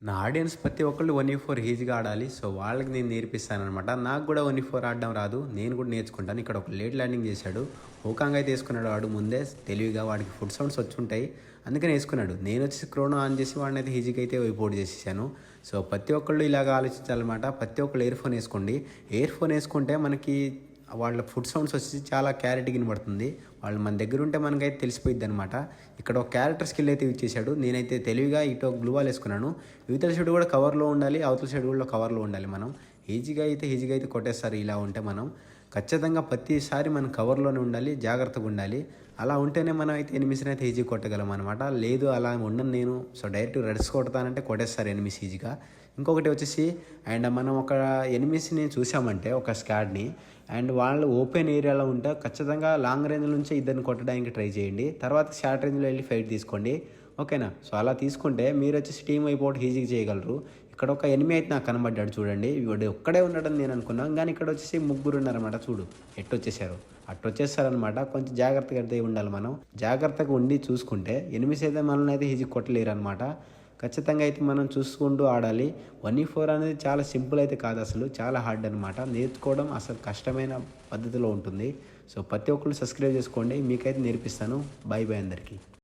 నా ఆడియన్స్ ప్రతి ఒక్కళ్ళు 1v4 ఈజీగా ఆడాలి. సో, వాళ్ళకి నేను నేర్పిస్తాననమాట. నాకు గూడా 1v4 ఆడడం రాదు. నేను కూడా నేర్చుకుంటాను. ఇక్కడ ఒక లేట్ ల్యాండింగ్ చేశాడు. హూకాంగ్ అయితే ఏసుకున్నాడు వాడు ముందే తెలివిగా. వాడికి ఫుడ్ సౌండ్స్ వచ్చుంటాయి. అందుకని ఏసుకున్నాడు. నేనొచ్చేసి క్రోనో ఆన్ చేసి వాడినైతే ఈజీగా అయితే వైప్ ఔట్ చేసేసాను. సో, ప్రతి ఒక్కళ్ళు ఇలాగ ఆలోచించాలన్నమాట. ప్రతి ఒక్కళ్ళు ఇయర్ ఫోన్ ఏసుకోండి. ఇయర్ ఫోన్ ఏసుకుంటే మనకి వాళ్ళ ఫుడ్ సౌండ్స్ వచ్చేసి చాలా క్లారిటీగా వినబడుతుంది. వాళ్ళు మన దగ్గర ఉంటే మనకైతే తెలిసిపోయిద్దనమాట. ఇక్కడ ఒక క్యారెక్టర్ స్కిల్ అయితే ఇచ్చేసాడు. నేనైతే తెలివిగా ఇటు గ్లూ వాల్ ఏసుకున్నాను. ఇవతల సైడ్ కూడా కవర్లో ఉండాలి. అవతల సైడ్ కూడా కవర్లో ఉండాలి మనం. ఈజీగా అయితే కొట్టేస్తారు ఇలా ఉంటే మనం. ఖచ్చితంగా ప్రతిసారి మనం కవర్లోనే ఉండాలి. జాగ్రత్తగా ఉండాలి. అలా ఉంటేనే మనం అయితే ఎనిమిస్ని అయితే ఈజీగా కొట్టగలం అనమాట. లేదు అలా ఉండను నేను. సో, డైరెక్ట్ రెడ్స్ కొడతానంటే కొట్టేస్తారు ఎనిమిస్ ఈజీగా. ఇంకొకటి వచ్చేసి మనం ఒక ఎనిమిస్ని చూసామంటే ఒక స్క్వాడ్ని వాళ్ళు ఓపెన్ ఏరియాలో ఉంటే ఖచ్చితంగా లాంగ్ రేంజ్ నుంచి ఇద్దరిని కొట్టడానికి ట్రై చేయండి. తర్వాత షార్ట్ రేంజ్లో వెళ్ళి ఫైట్ తీసుకోండి. ఓకేనా? సో, అలా తీసుకుంటే మీరు వచ్చేసి టీమ్ అయిపోవట్ ఈజీగా చేయగలరు. ఇక్కడ ఒక ఎనిమి అయితే నాకు కనబడ్డాడు చూడండి. వీడు ఒక్కడే ఉన్నాడని నేను అనుకున్నాను. కానీ ఇక్కడ వచ్చేసి ముగ్గురు ఉన్నారన్నమాట. చూడు ఎట్టొచ్చేసారు. అట్టొచ్చేస్తారనమాట. కొంచెం జాగ్రత్తగా అయితే ఉండాలి మనం. జాగ్రత్తగా ఉండి చూసుకుంటే ఎనిమిస్ అయితే మనల్ని అయితే ఈజీ కొట్టలేరు అనమాట. ఖచ్చితంగా అయితే మనం చూసుకుంటూ ఆడాలి. 1v4 అనేది చాలా సింపుల్ అయితే కాదు అసలు. చాలా హార్డ్ అనమాట. నేర్చుకోవడం అసలు కష్టమైన పద్ధతిలో ఉంటుంది. సో, ప్రతి ఒక్కళ్ళు సబ్స్క్రైబ్ చేసుకోండి. మీకైతే నేర్పిస్తాను. బాయ్ అందరికీ.